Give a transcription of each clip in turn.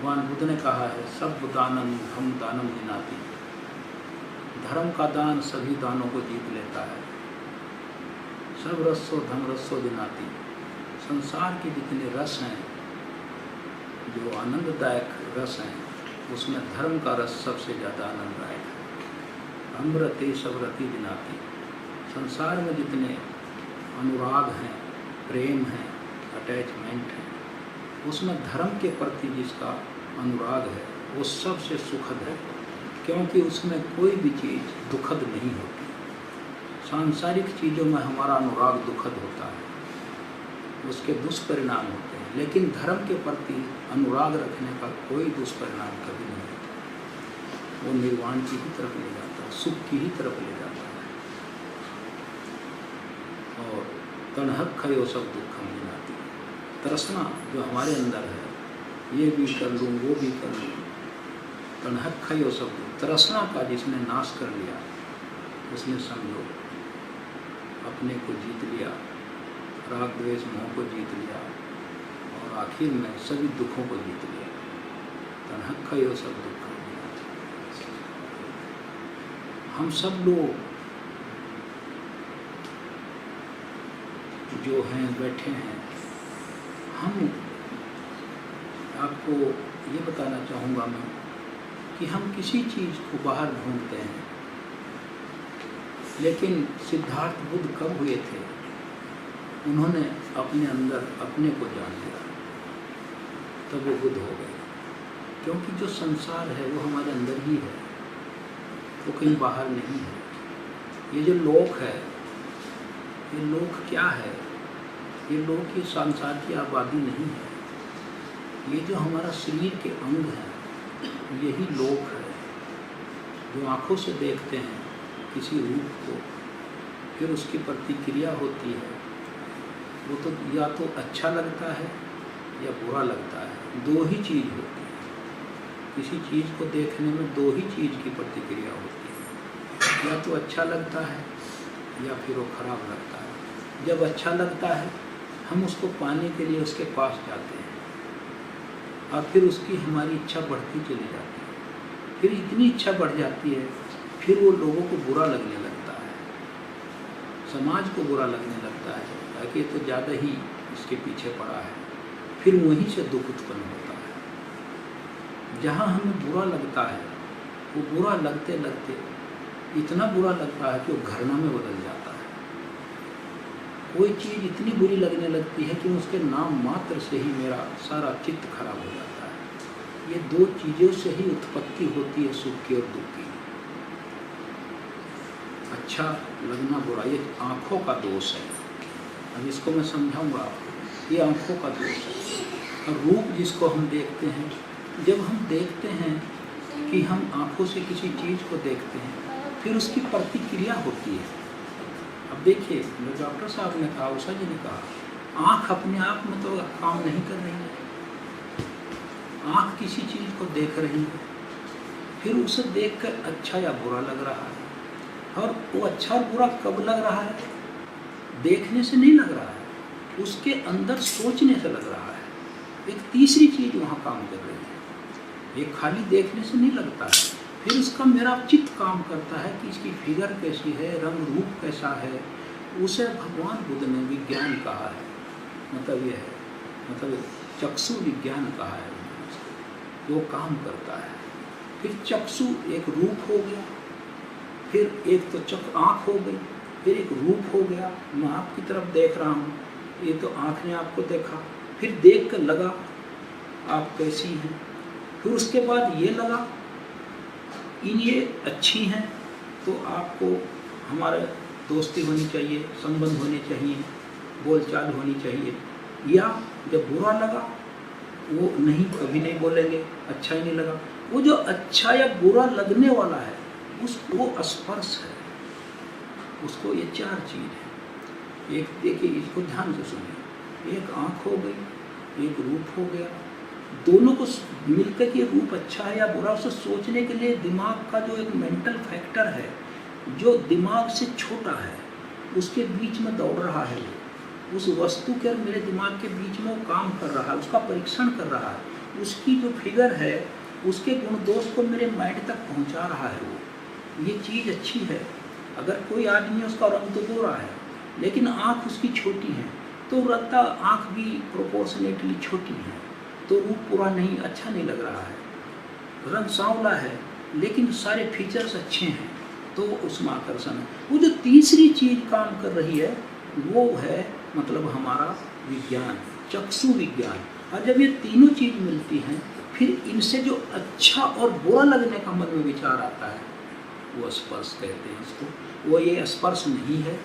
भगवान बुद्ध ने कहा है, सब दानम धम दानम जिनाति। धर्म का दान सभी दानों को जीत लेता है। सब रसो धम रसो जिनाति। संसार के जितने रस हैं, जो आनंददायक रस हैं, उसमें धर्म का रस सबसे ज़्यादा आनंददायक है। अमृते सबरति जिनाति। संसार में जितने अनुराग हैं, प्रेम है, अटैचमेंट है, उसमें धर्म के प्रति जिसका अनुराग है वो सबसे सुखद है, क्योंकि उसमें कोई भी चीज़ दुखद नहीं होती। सांसारिक चीज़ों में हमारा अनुराग दुखद होता है, उसके दुष्परिणाम होते हैं, लेकिन धर्म के प्रति अनुराग रखने का कोई दुष्परिणाम कभी नहीं होता। वो निर्वाण की ही तरफ ले जाता है, सुख की ही तरफ ले जाता है। और तणहक खयो सब दुखम जिनाति। तृष्णा जो हमारे अंदर है, ये भी कर लूँ, वो भी कर लूँ, तणहक खयो सब दुख। तृष्णा का जिसने नाश कर लिया, उसने समझो अपने को जीत लिया, राग द्वेष मोह को जीत लिया, और आखिर में सभी दुखों को जीत लिया। तणहक खयो सब दुखम जिनाति। हम सब लोग जो हैं, बैठे हैं, हम आपको ये बताना चाहूँगा मैं कि हम किसी चीज़ को बाहर ढूंढते हैं, लेकिन सिद्धार्थ बुद्ध कब हुए थे? उन्होंने अपने अंदर अपने को जान लिया, तब वो बुद्ध हो गए। क्योंकि जो संसार है वो हमारे अंदर ही है, वो कहीं बाहर नहीं है। ये जो लोक है, ये लोक क्या है? ये लोक, ये संसार की आबादी नहीं है। ये जो हमारा शरीर के अंग हैं, यही लोक है। जो आँखों से देखते हैं किसी रूप को, फिर उसकी प्रतिक्रिया होती है, वो तो या तो अच्छा लगता है या बुरा लगता है। दो ही चीज़ होती है। किसी चीज़ को देखने में दो ही चीज़ की प्रतिक्रिया होती है, या तो अच्छा लगता है या फिर वो खराब लगता है। जब अच्छा लगता है, हम उसको पाने के लिए उसके पास जाते हैं, और फिर उसकी हमारी इच्छा बढ़ती चली जाती है। फिर इतनी इच्छा बढ़ जाती है, फिर वो लोगों को बुरा लगने लगता है, समाज को बुरा लगने लगता है कि ये तो ज़्यादा ही इसके पीछे पड़ा है। फिर वहीं से दुख उत्पन्न होता है। जहाँ हमें बुरा लगता है, वो बुरा लगते लगते इतना बुरा लगता है कि वो घृणा में बदल जाता है। कोई चीज़ इतनी बुरी लगने लगती है कि उसके नाम मात्र से ही मेरा सारा चित्त खराब हो जाता है। ये दो चीज़ों से ही उत्पत्ति होती है सुख की और दुख की। अच्छा लगना बुरा, ये आँखों का दोष है। अब इसको मैं समझाऊंगा आपको। ये आँखों का दोष है। और रूप जिसको हम देखते हैं, जब हम देखते हैं कि हम आँखों से किसी चीज़ को देखते हैं, फिर उसकी प्रतिक्रिया होती है। अब देखिए, जो डॉक्टर साहब ने कहा, उषा जी ने कहा, आँख अपने आप में तो काम नहीं कर रही है। आँख किसी चीज़ को देख रही है, फिर उसे देखकर अच्छा या बुरा लग रहा है। और वो अच्छा और बुरा कब लग रहा है? देखने से नहीं लग रहा है, उसके अंदर सोचने से लग रहा है। एक तीसरी चीज़ वहाँ काम कर रही है। ये खाली देखने से नहीं लगता है, फिर उसका मेरा चित्त काम करता है कि इसकी फिगर कैसी है, रंग रूप कैसा है। उसे भगवान बुद्ध ने विज्ञान कहा है। मतलब ये है, मतलब चक्षु विज्ञान कहा है। वो काम करता है। फिर चक्षु एक रूप हो गया, फिर एक तो आँख हो गई, फिर एक रूप हो गया। मैं आपकी तरफ देख रहा हूँ, ये तो आँख ने आपको देखा, फिर देख कर लगा आप कैसी हैं। फिर उसके बाद ये लगा इन ये अच्छी हैं, तो आपको हमारे दोस्ती होनी चाहिए, संबंध होने चाहिए, बोलचाल होनी चाहिए। या जब बुरा लगा, वो नहीं, कभी नहीं बोलेंगे, अच्छा ही नहीं लगा। वो जो अच्छा या बुरा लगने वाला है, वो स्पर्श है, उसको ये चार चीज़ है। एक देखिए, इसको ध्यान से सुनिए। एक आँख हो गई, एक रूप हो गया, दोनों को मिलकर के रूप अच्छा है या बुरा, उसे सोचने के लिए दिमाग का जो एक मेंटल फैक्टर है, जो दिमाग से छोटा है, उसके बीच में दौड़ रहा है। उस वस्तु के और मेरे दिमाग के बीच में वो काम कर रहा है, उसका परीक्षण कर रहा है। उसकी जो फिगर है उसके गुण दोष को मेरे माइंड तक पहुंचा रहा है। वो ये चीज़ अच्छी है। अगर कोई आदमी उसका रंग तो गोरा है लेकिन आँख उसकी छोटी है तो रत्ता आँख भी प्रोपोर्शनेटली छोटी है तो रूप पूरा नहीं, अच्छा नहीं लग रहा है। रंग सांवला है लेकिन सारे फीचर्स अच्छे हैं तो उसमें आकर्षण है। वो जो तीसरी चीज़ काम कर रही है वो है मतलब हमारा विज्ञान, चक्षु विज्ञान। और जब ये तीनों चीज़ मिलती हैं फिर इनसे जो अच्छा और बुरा लगने का मन में विचार आता है वो स्पर्श कहते हैं इसको। वो ये स्पर्श नहीं है,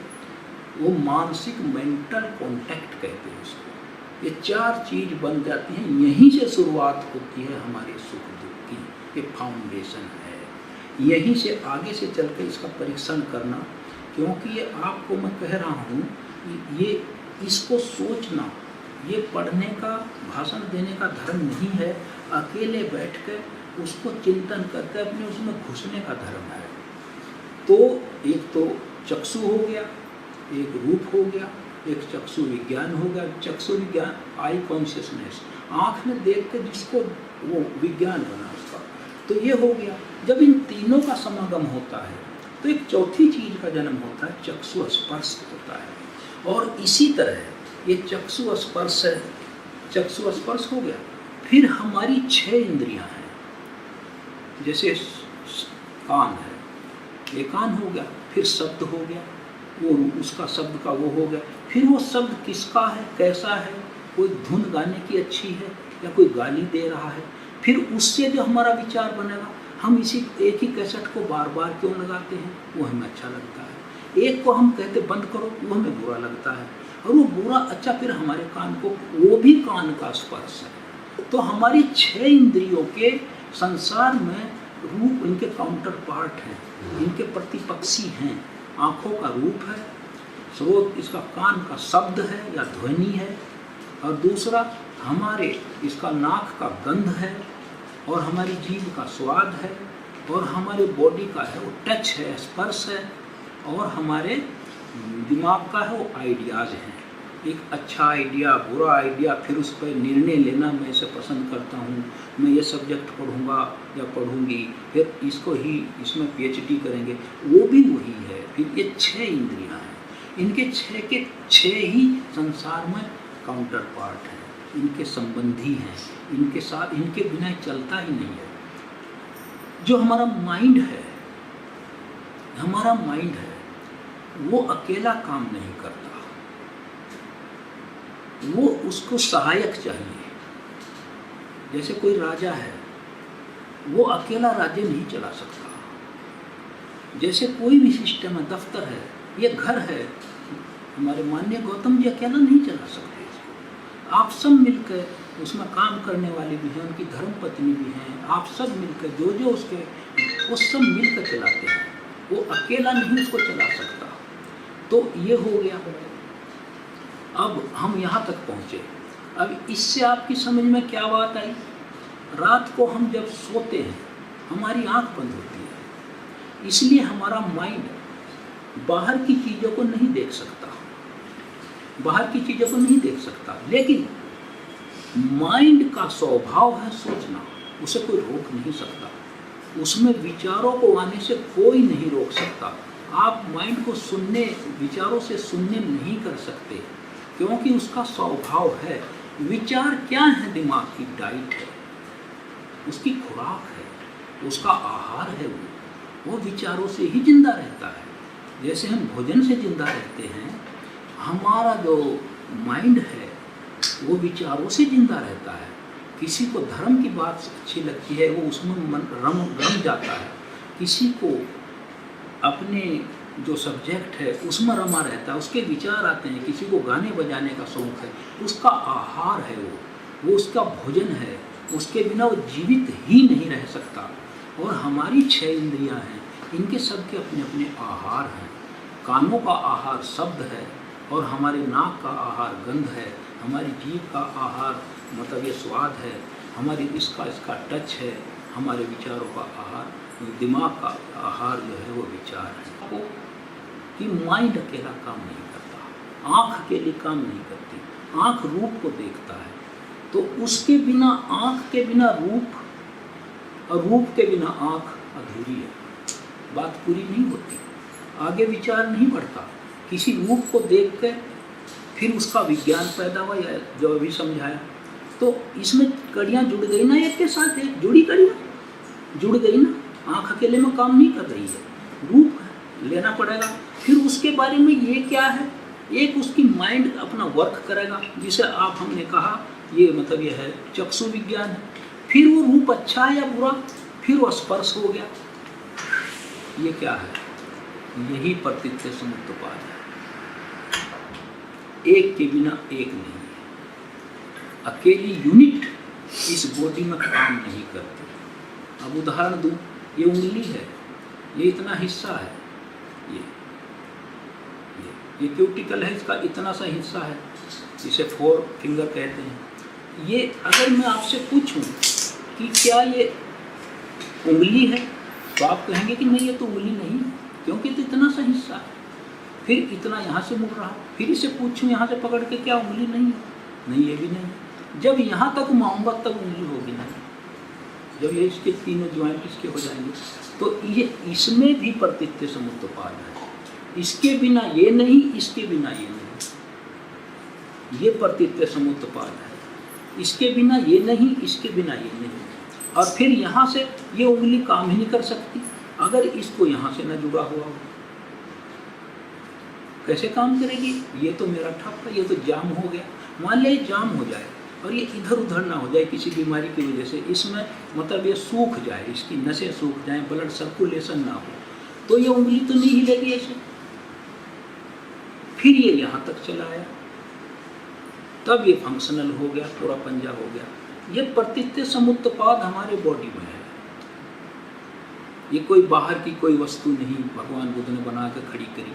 वो मानसिक मेंटल कांटेक्ट कहते हैं उसको। ये चार चीज़ बन जाती हैं, यहीं से शुरुआत होती है हमारे सुख दुख की। ये फाउंडेशन है, यहीं से आगे से चल के इसका परीक्षण करना। क्योंकि ये आपको मैं कह रहा हूँ ये इसको सोचना, ये पढ़ने का भाषण देने का धर्म नहीं है, अकेले बैठ कर उसको चिंतन करके अपने उसमें घुसने का धर्म है। तो एक तो चक्षु हो गया, एक रूप हो गया, एक चक्षु विज्ञान हो गया। चक्षु विज्ञान आई कॉन्शियसनेस, आँख में देख के जिसको वो विज्ञान बना उसका, तो ये हो गया। जब इन तीनों का समागम होता है तो एक चौथी चीज़ का जन्म होता है, चक्षु स्पर्श होता है। और इसी तरह ये चक्षु स्पर्श है, चक्षु स्पर्श हो गया। फिर हमारी 6 इंद्रियां हैं, जैसे कान है, ये कान हो गया। फिर शब्द हो गया, वो उसका शब्द का वो हो गया। फिर वो शब्द किसका है, कैसा है, कोई धुन गाने की अच्छी है या कोई गाली दे रहा है। फिर उससे जो हमारा विचार बनेगा, हम इसी एक ही कैसेट को बार बार क्यों लगाते हैं, वो हमें अच्छा लगता है। एक को हम कहते बंद करो, वो हमें बुरा लगता है, और वो बुरा अच्छा फिर हमारे कान को, वो भी कान का स्पर्श है। तो हमारी 6 इंद्रियों के संसार में रूप इनके काउंटर पार्ट हैं, इनके प्रतिपक्षी हैं। आँखों का रूप है, स्रोत इसका कान का शब्द है या ध्वनि है, और दूसरा हमारे इसका नाक का गंध है, और हमारी जीभ का स्वाद है, और हमारे बॉडी का है वो टच है, स्पर्श है, और हमारे दिमाग का है वो आइडियाज़ हैं। एक अच्छा आइडिया, बुरा आइडिया, फिर उस पर निर्णय लेना मैं इसे पसंद करता हूँ, मैं ये सब्जेक्ट पढ़ूँगा या पढ़ूँगी, फिर इसको ही इसमें PhD करेंगे, वो भी वही है। फिर ये 6 इंद्रियाँ हैं, इनके 6 के 6 ही संसार में काउंटर पार्ट हैं, इनके संबंधी हैं, इनके साथ, इनके बिना चलता ही नहीं है। जो हमारा माइंड है, हमारा माइंड है वो अकेला काम नहीं करता, वो उसको सहायक चाहिए। जैसे कोई राजा है, वो अकेला राज्य नहीं चला सकता। जैसे कोई भी सिस्टम है, दफ्तर है, ये घर है, हमारे माननीय गौतम जी अकेला नहीं चला सकते इसको। आप सब मिलकर, उसमें काम करने वाले भी हैं, उनकी धर्मपत्नी भी हैं, आप सब मिलकर जो जो उसके, वो सब मिलकर चलाते हैं, वो अकेला नहीं उसको चला सकता। तो ये हो गया। अब हम यहाँ तक पहुँचे। अब इससे आपकी समझ में क्या बात आई? रात को हम जब सोते हैं हमारी आँख बंद होती है, इसलिए हमारा माइंड बाहर की चीज़ों को नहीं देख सकता, बाहर की चीज़ों को नहीं देख सकता। लेकिन माइंड का स्वभाव है सोचना, उसे कोई रोक नहीं सकता, उसमें विचारों को आने से कोई नहीं रोक सकता। आप माइंड को सुनने, विचारों से सुनने नहीं कर सकते, क्योंकि उसका स्वभाव है। विचार क्या है? दिमाग की डाइट है, उसकी खुराक है, उसका आहार है। वो विचारों से ही जिंदा रहता है। जैसे हम भोजन से जिंदा रहते हैं, हमारा जो माइंड है वो विचारों से जिंदा रहता है। किसी को धर्म की बात अच्छी लगती है, वो उसमें रम जाता है। किसी को अपने जो सब्जेक्ट है उसमें रमा रहता है, उसके विचार आते हैं। किसी को गाने बजाने का शौक़ है, उसका आहार है, वो उसका भोजन है, उसके बिना वो जीवित ही नहीं रह सकता। और हमारी 6 इंद्रियां हैं, इनके सबके अपने अपने आहार हैं। कानों का आहार शब्द है, और हमारे नाक का आहार गंध है, हमारी जीभ का आहार मतलब ये स्वाद है, हमारी इसका टच है, हमारे विचारों का आहार, दिमाग का आहार जो है वो विचार है। तो कि माइंड अकेला काम नहीं करता, आँख अकेली काम नहीं करती। आँख रूप को देखता है, तो उसके बिना आँख के बिना रूप और रूप के बिना आँख अधूरी है, बात पूरी नहीं होती, आगे विचार नहीं बढ़ता। किसी रूप को देख कर फिर उसका विज्ञान पैदा हुआ, या जो अभी समझाया, तो इसमें कड़ियाँ जुड़ गई ना, एक के साथ एक जुड़ी कड़ियाँ जुड़ गई ना, आँख अकेले में काम नहीं कर रही है, रूप लेना पड़ेगा। फिर उसके बारे में ये क्या है, एक उसकी माइंड अपना वर्क करेगा, जिसे आप हमने कहा ये मतलब ये है चक्षु विज्ञान है। फिर वो रूप अच्छा है या बुरा, फिर वो स्पर्श हो गया, ये क्या है, यही प्रतीत्य समुत्पाद है। एक के बिना एक नहीं है, अकेली यूनिट इस बॉडी में काम नहीं करती। अब उदाहरण दूं, ये उंगली है, ये इतना हिस्सा है, ये क्यूटिकल है, इसका इतना सा हिस्सा है, इसे 4 फिंगर कहते हैं। ये अगर मैं आपसे पूछूं कि क्या ये उंगली है, तो आप कहेंगे कि नहीं ये तो उंगली नहीं है, क्योंकि तो इतना सा हिस्सा है। फिर इतना यहाँ से मुड़ रहा, फिर इसे पूछूं यहाँ से पकड़ के, क्या उंगली नहीं है, नहीं ये भी नहीं। जब यहाँ तक माऊंगा तब उंगली होगी नहीं, जब ये इसके तीनों ज्वाइंट इसके हो जाएंगे, तो ये इसमें भी प्रतीत्य समुत्पाद है। इसके बिना ये नहीं, इसके बिना ये नहीं, ये प्रतीत्य समुत्पाद है। इसके बिना ये नहीं, इसके बिना ये नहीं। और फिर यहाँ से ये उंगली काम ही नहीं कर सकती अगर इसको यहाँ से न जुड़ा हुआ हो, कैसे काम करेगी? ये तो मेरा ठप है, ये तो जाम हो गया। मान लिया जाम हो जाए और ये इधर उधर ना हो जाए किसी बीमारी की वजह से, इसमें मतलब ये सूख जाए, इसकी नसें सूख जाएं, ब्लड सर्कुलेशन ना हो, तो ये उंगली तो नहीं हिलेगी ऐसे। फिर ये यहाँ तक चला आया, तब ये फंक्शनल हो गया, पूरा पंजा हो गया। ये प्रतीत्य समुत्पाद हमारे बॉडी में है। ये कोई बाहर की कोई वस्तु नहीं भगवान बुद्ध ने बना के खड़ी करी,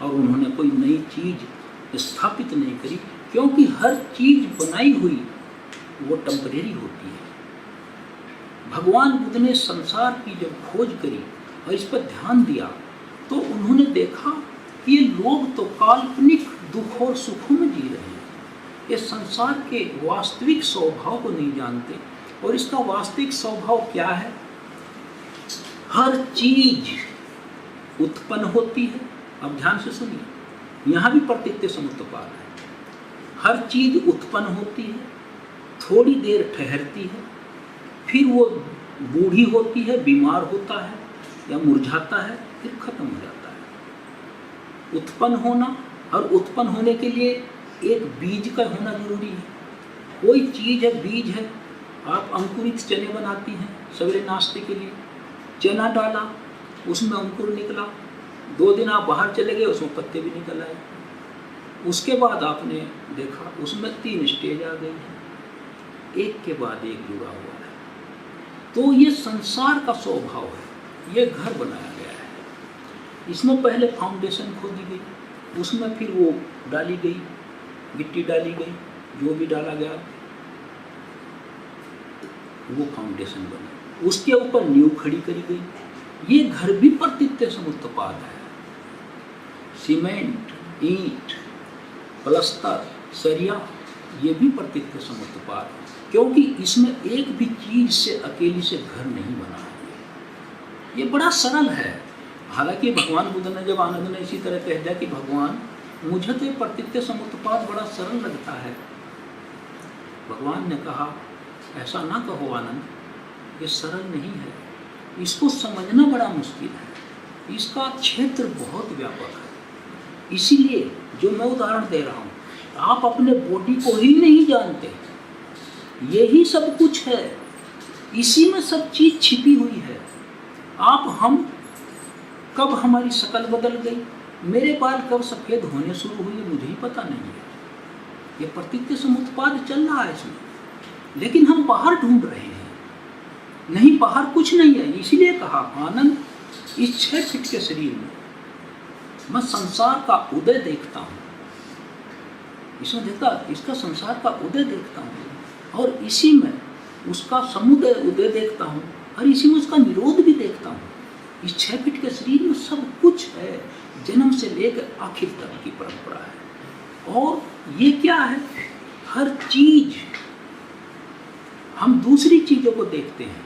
और उन्होंने कोई नई चीज स्थापित नहीं करी, क्योंकि हर चीज बनाई हुई वो टेम्परेरी होती है। भगवान बुद्ध ने संसार की जब खोज करी और इस पर ध्यान दिया, तो उन्होंने देखा कि ये लोग तो काल्पनिक दुख और सुखों में जी रहे हैं, ये संसार के वास्तविक स्वभाव को नहीं जानते। और इसका वास्तविक स्वभाव क्या है? हर चीज उत्पन्न होती है। अब ध्यान से सुनिए, यहाँ भी प्रतीत्य समुत्पाद है। हर चीज उत्पन्न होती है, थोड़ी देर ठहरती है, फिर वो बूढ़ी होती है, बीमार होता है या मुरझाता है, फिर खत्म हो जाता है। उत्पन्न होना, और उत्पन्न होने के लिए एक बीज का होना जरूरी है। कोई चीज है, बीज है, आप अंकुरित चने बनाती हैं सवेरे नाश्ते के लिए, चना डाला, उसमें अंकुर निकला, 2 दिन आप बाहर चले गए, उसमें पत्ते भी निकल आए। उसके बाद आपने देखा उसमें 3 स्टेज आ गई हैं, एक के बाद एक जुड़ा हुआ है। तो ये संसार का स्वभाव है। ये घर बनाया गया है, इसमें पहले फाउंडेशन खोदी गई, उसमें फिर वो डाली गई, मिट्टी डाली गई, जो भी डाला गया वो फाउंडेशन बना, उसके ऊपर नींव खड़ी करी गई। ये घर भी प्रतीत्य समुत्पाद है। सीमेंट, ईंट, प्लास्टर, सरिया, ये भी प्रतीत्य समुत्पाद है, क्योंकि इसमें एक भी चीज से अकेली से घर नहीं बना है। ये बड़ा सरल है। हालांकि भगवान बुद्ध ने जब आनंद ने इसी तरह कह दिया कि भगवान मुझे तो प्रतीत्य समुत्पाद बड़ा सरल लगता है, भगवान ने कहा ऐसा ना कहो आनंद, ये सरल नहीं है, इसको समझना बड़ा मुश्किल है, इसका क्षेत्र बहुत व्यापक है। इसीलिए जो मैं उदाहरण दे रहा हूँ, आप अपने बॉडी को ही नहीं जानते, यही सब कुछ है, इसी में सब चीज छिपी हुई है। हम कब हमारी शक्ल बदल गई, मेरे बाल कब सफ़ेद होने शुरू हुए, मुझे ही पता नहीं है। ये प्रतीत्य समुत्पाद चल रहा है इसमें, लेकिन हम बाहर ढूंढ रहे हैं, नहीं बाहर कुछ नहीं है। इसीलिए कहा आनंद, इस 6 फीट के शरीर में मैं संसार का उदय देखता हूँ, इसमें देखता, इसका संसार का उदय देखता हूँ, और इसी में उसका समुदय उदय देखता हूँ, और इसी में उसका निरोध भी देखता हूँ। इस 6 फीट के शरीर में सब कुछ है, जन्म से लेकर आखिर तक की परंपरा है। और ये क्या है? हर चीज हम दूसरी चीज़ों को देखते हैं,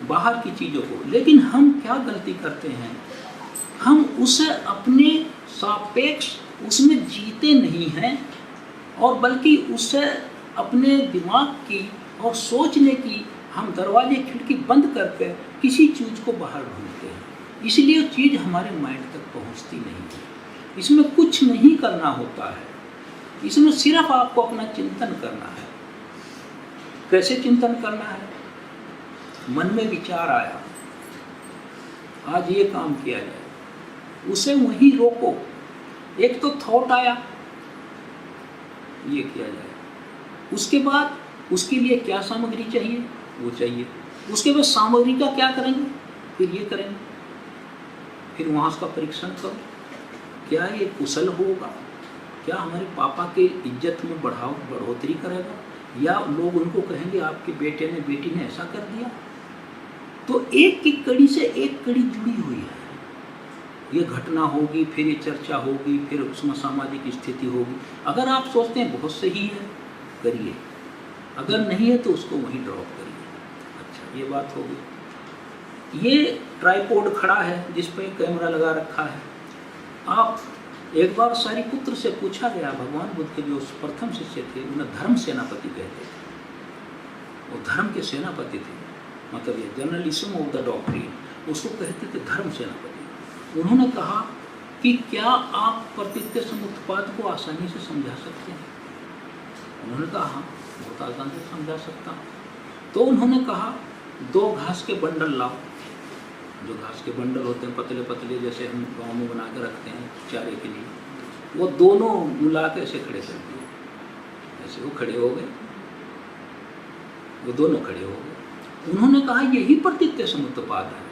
बाहर की चीज़ों को, लेकिन हम क्या गलती करते हैं, हम उसे अपने सापेक्ष उसमें जीते नहीं हैं, और बल्कि उससे अपने दिमाग की और सोचने की हम दरवाजे खिड़की बंद करके किसी चीज़ को बाहर ढूंढते हैं। इसलिए वो चीज़ हमारे माइंड तक पहुंचती नहीं है। इसमें कुछ नहीं करना होता है, इसमें सिर्फ आपको अपना चिंतन करना है। कैसे चिंतन करना है? मन में विचार आया, आज ये काम किया जाए, उसे वहीं रोको। एक तो थॉट आया, ये किया जाए, उसके बाद उसके लिए क्या सामग्री चाहिए, वो चाहिए, उसके बाद सामग्री का क्या करेंगे, फिर ये करेंगे, फिर वहाँ उसका परीक्षण करो, क्या ये कुशल होगा, क्या हमारे पापा के इज्जत में बढ़ोतरी करेगा, या लोग उनको कहेंगे आपके बेटे ने बेटी ने ऐसा कर दिया। तो एक की कड़ी से एक कड़ी जुड़ी हुई है। ये घटना होगी, फिर ये चर्चा होगी, फिर उसमें सामाजिक स्थिति होगी। अगर आप सोचते हैं बहुत सही है, करिए, अगर नहीं है तो उसको वहीं ड्रॉप करिए। अच्छा, ये बात होगी। ये ट्राइपॉड खड़ा है जिस पर कैमरा लगा रखा है। आप एक बार सारिपुत्र से पूछा गया, भगवान बुद्ध के जो प्रथम शिष्य थे उन्हें धर्म सेनापति कहते थे, वो धर्म के सेनापति थे, मतलब ये जर्नलिज्म ऑफ द डॉक्ट्रिन, उसको कहते थे धर्म सेनापति। उन्होंने कहा कि क्या आप प्रतीत्य समुत्पाद को आसानी से समझा सकते हैं? उन्होंने कहा हाँ, बहुत आसान से समझा सकता हूँ। तो उन्होंने कहा 2 घास के बंडल लाओ, जो घास के बंडल होते हैं पतले पतले, जैसे हम गाँव में बना के रखते हैं चारे के लिए, वो दोनों मिला के ऐसे खड़े कर दिए, ऐसे वो खड़े हो गए, वो दोनों खड़े हो गए। उन्होंने कहा यही प्रतीत्य समुत्पाद है।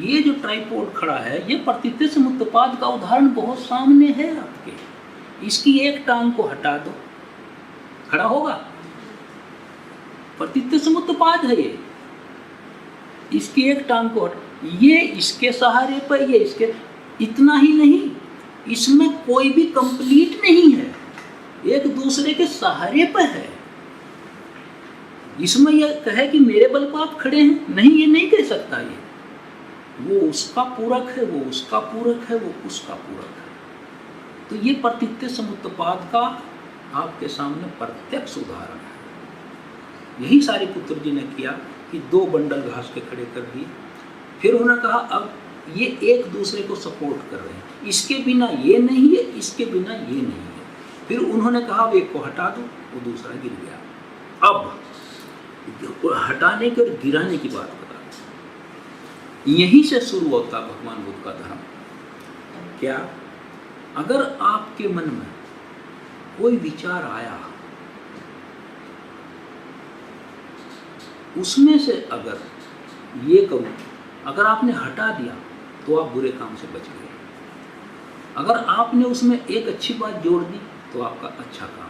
ये जो ट्राइपॉड खड़ा है, ये प्रतीत्य समुत्पाद का उदाहरण बहुत सामने है आपके। इसकी एक टांग को हटा दो, खड़ा होगा, प्रतीत्य समुत्पाद है ये। इसकी एक टांग को ये इसके सहारे पर, ये इसके, इतना ही नहीं, इसमें कोई भी कंप्लीट नहीं है, एक दूसरे के सहारे पर है। इसमें यह कहे कि मेरे बल पर आप खड़े हैं, नहीं, ये नहीं कह सकता। ये वो उसका पूरक है, वो उसका पूरक है, वो उसका पूरक है। तो ये प्रतीत्य समुत्पाद का आपके सामने प्रत्यक्ष उदाहरण है। यही सारिपुत्र जी ने किया कि 2 बंडल घास के खड़े कर दिए। फिर उन्होंने कहा अब ये एक दूसरे को सपोर्ट कर रहे हैं, इसके बिना ये नहीं है, इसके बिना ये नहीं है। फिर उन्होंने कहा अब एक को हटा दो, वो दूसरा गिर गया। अब हटाने के और गिराने की बात बता, यहीं से शुरू होता भगवान बुद्ध का धर्म। क्या? अगर आपके मन में कोई विचार आया, उसमें से अगर ये करूं, अगर आपने हटा दिया तो आप बुरे काम से बच गए। अगर आपने उसमें एक अच्छी बात जोड़ दी तो आपका अच्छा काम